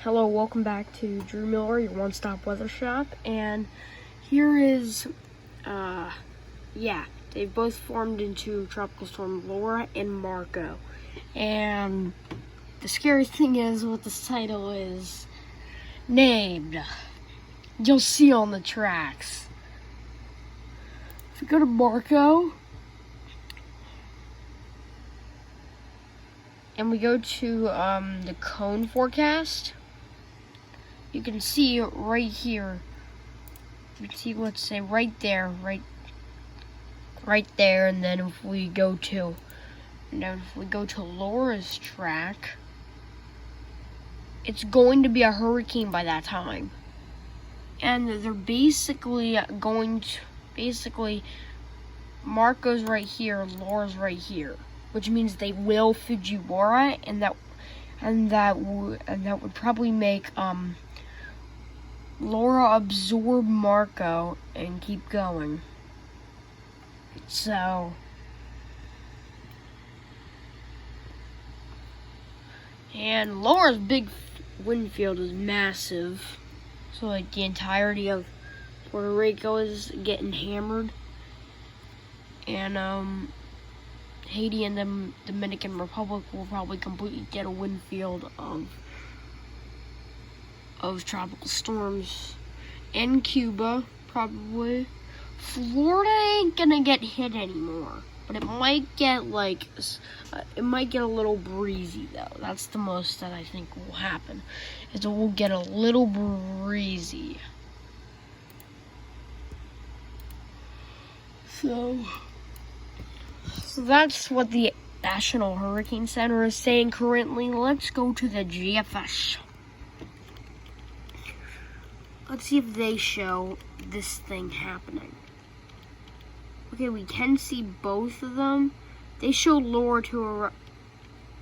Hello, welcome back to Drew Miller, your one-stop weather shop, and here is, they both formed into Tropical Storm Laura and Marco, and the scary thing is what this title is named. You'll see on the tracks. If we go to Marco, and we go to the cone forecast, you can see right here. You can see, let's say, right there, right there, and then if we go to, Laura's track, it's going to be a hurricane by that time, and they're basically Marco's right here, Laura's right here, which means they will Fujiwara, and that would probably make Laura absorb Marco and keep going. So and Laura's big wind field is massive, so like the entirety of Puerto Rico is getting hammered, and Haiti and the Dominican Republic will probably completely get a wind field of tropical storms. In Cuba, probably. Florida ain't gonna get hit anymore, but it might get a little breezy though. That's the most that I think will happen, is it will get a little breezy. So that's what the National Hurricane Center is saying currently. Let's go to the GFS. Let's see if they show this thing happening. Okay, we can see both of them. They show Laura to a...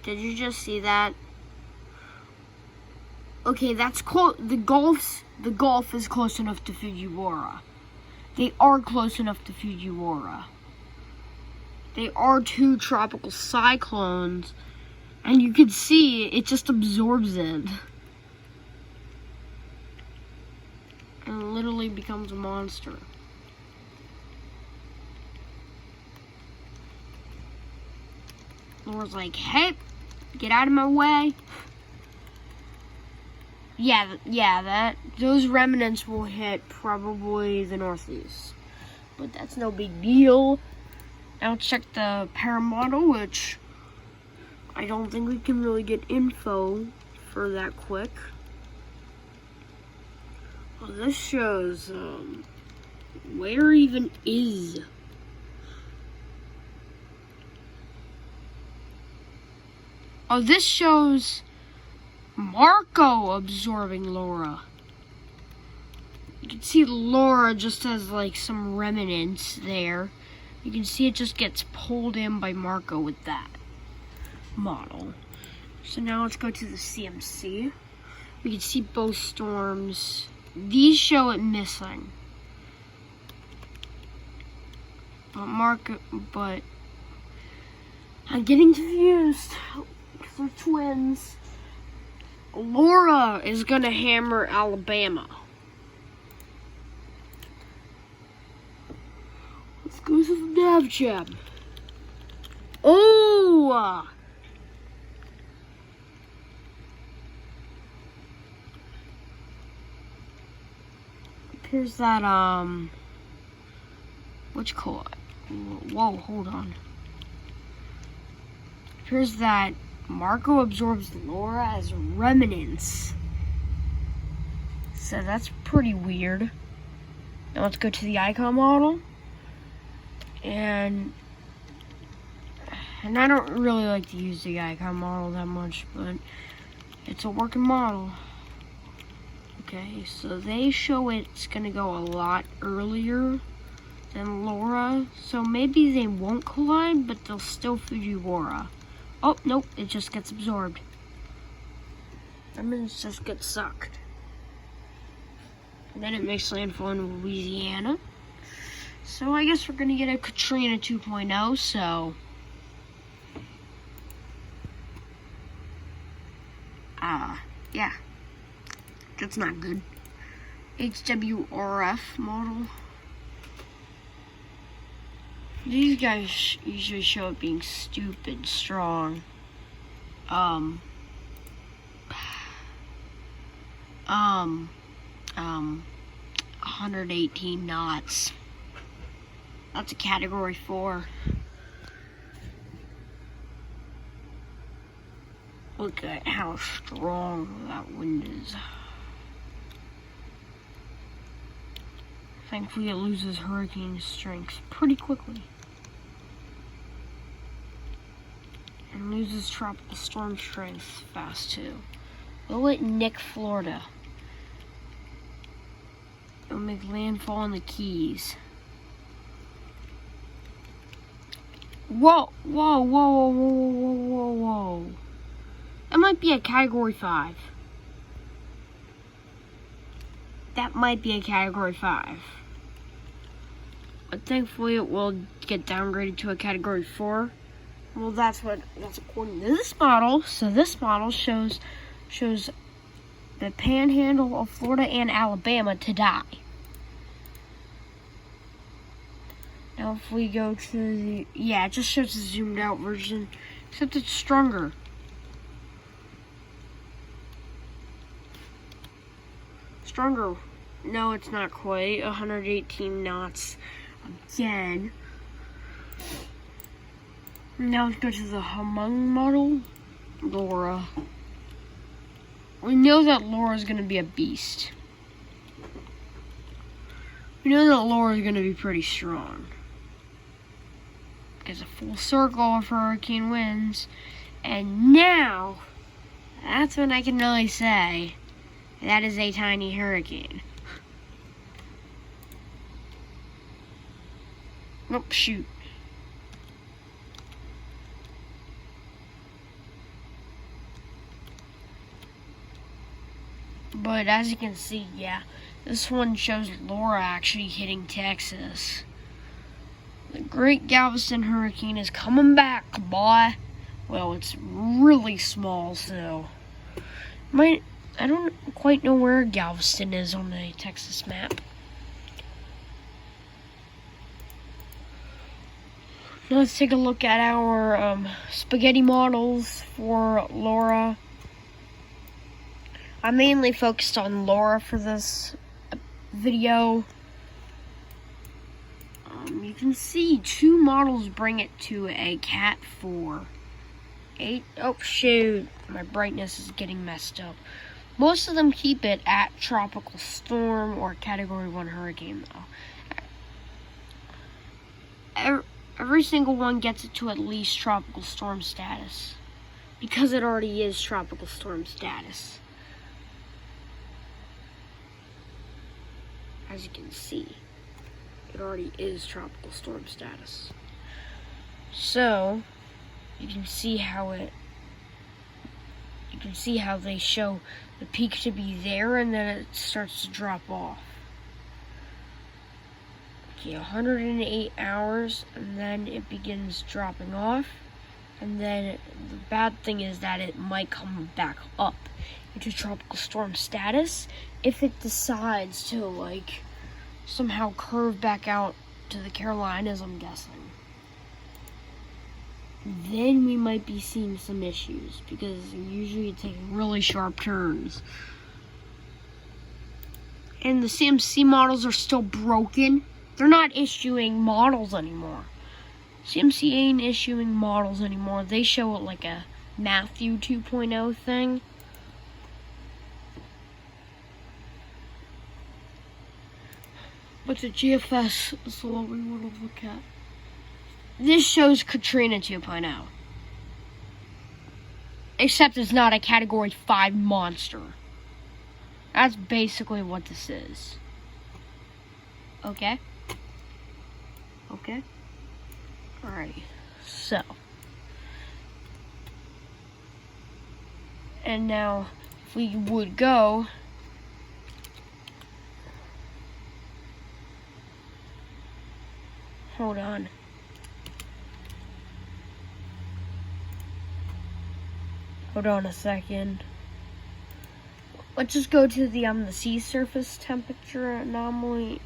Did you just see that? Okay, that's close. The Gulf is close enough to Fujiwara. They are close enough to Fujiwara. They are two tropical cyclones, and you can see it just absorbs it. And literally becomes a monster. Laura's like, hey, get out of my way. Yeah, those remnants will hit probably the northeast, but that's no big deal. Now check the paramodel, which I don't think we can really get info for that quick. Well, this shows where even is. Oh, this shows Marco absorbing Laura. You can see Laura just has like some remnants there. You can see it just gets pulled in by Marco with that model. So now let's go to the CMC. We can see both storms. These show it missing. But I'm getting confused. They're twins. Laura is gonna hammer Alabama. Let's go to the nav chat. Oh! Appears that, what you call it? Whoa, hold on. Appears that Marco absorbs Laura as remnants. So that's pretty weird. Now let's go to the icon model. And I don't really like to use the icon model that much, but it's a working model. Okay, so they show it's gonna go a lot earlier than Laura, so maybe they won't collide, but they'll still Fujiwara. Oh, nope, it just gets absorbed. Remnants just get sucked. And then it makes landfall in Louisiana. So I guess we're gonna get a Katrina 2.0, so yeah. That's not good. HWRF model. These guys usually show it being stupid strong. 118 knots. That's a category 4. Look at how strong that wind is. Thankfully it loses hurricane strength pretty quickly. And loses tropical storm strength fast too. Will it nick Florida? It'll make landfall in the Keys. Whoa, whoa, whoa, whoa, whoa, whoa, whoa, whoa. That might be a category 5. That might be a category 5. But thankfully it will get downgraded to a category 4. Well, that's according to this model. So this model shows the panhandle of Florida and Alabama to die. Now if we go to the, yeah, it just shows the zoomed out version, except it's stronger. Stronger. No, it's not quite. 118 knots again. Now let's go to the Humung model. Laura. We know that Laura's gonna be a beast. We know that Laura's gonna be pretty strong. Because a full circle of hurricane winds. And now, that's when I can really say that is a tiny hurricane. Oh, shoot. But as you can see, yeah, this one shows Laura actually hitting Texas. The Great Galveston Hurricane is coming back, boy. Well, it's really small, so I don't quite know where Galveston is on the Texas map. Now let's take a look at our spaghetti models for Laura. I mainly focused on Laura for this video. You can see 2 models bring it to a Cat 4. 8, oh shoot, my brightness is getting messed up. Most of them keep it at tropical storm or category 1 hurricane though. Every single one gets it to at least tropical storm status, because it already is tropical storm status. As you can see, it already is tropical storm status. So, you can see how they show the peak to be there and then it starts to drop off. Okay, 108 hours and then it begins dropping off. And then the bad thing is that it might come back up into tropical storm status if it decides to like somehow curve back out to the Carolinas, I'm guessing. Then we might be seeing some issues because usually it's taking really sharp turns. And the CMC models are still broken. They're not issuing models anymore. CMC ain't issuing models anymore. They show it like a Matthew 2.0 thing. But the GFS is what we want to look at. This shows Katrina 2.0. Except it's not a category 5 monster. That's basically what this is. Okay? Okay? Alrighty. So. And now, if we would go... Hold on. Hold on a second. let's just go to the sea surface temperature anomaly.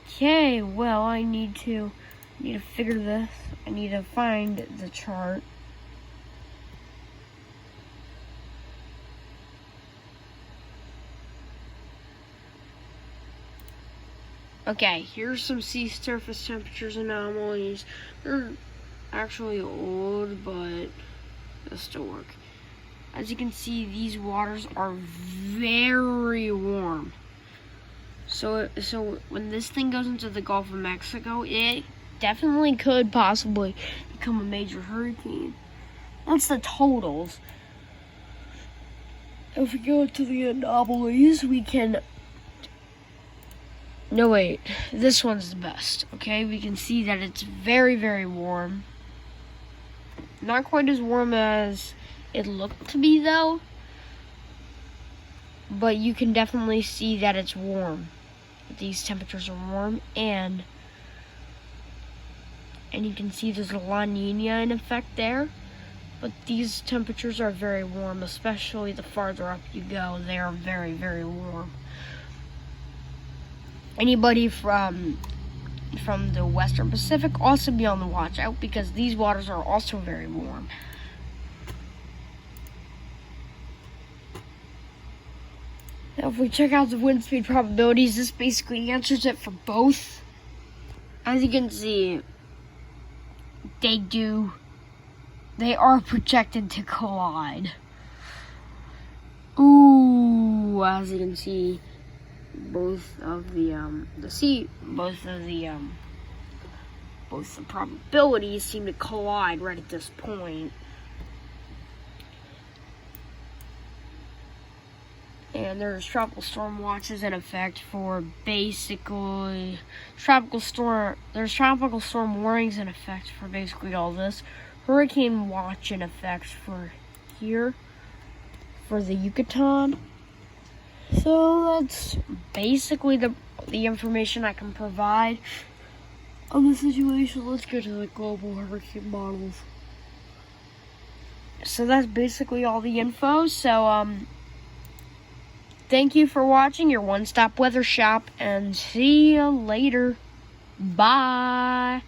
Okay, well, I need to figure this. I need to find the chart. Okay, here's some sea surface temperatures anomalies. They're actually old, but they'll still work. As you can see, these waters are very warm. So when this thing goes into the Gulf of Mexico, it definitely could possibly become a major hurricane. That's the totals. If we go to the anomalies, we can... No, wait. This one's the best, okay? We can see that it's very, very warm. Not quite as warm as it looked to be, though. But you can definitely see that it's warm. These temperatures are warm, and you can see there's a La Nina in effect there. But these temperatures are very warm, especially the farther up you go. They are very, very warm. Anybody from the Western Pacific also be on the watch out, because these waters are also very warm. Now, if we check out the wind speed probabilities, this basically answers it for both. As you can see, they are projected to collide. Ooh, as you can see, both the probabilities seem to collide right at this point. And there's tropical storm watches in effect for basically there's tropical storm warnings in effect for basically all this. Hurricane watch in effect for here, for the Yucatan. So that's basically the information I can provide on the situation. Let's go to the global hurricane models. So that's basically all the info. So thank you for watching your one-stop weather shop, and see you later. Bye.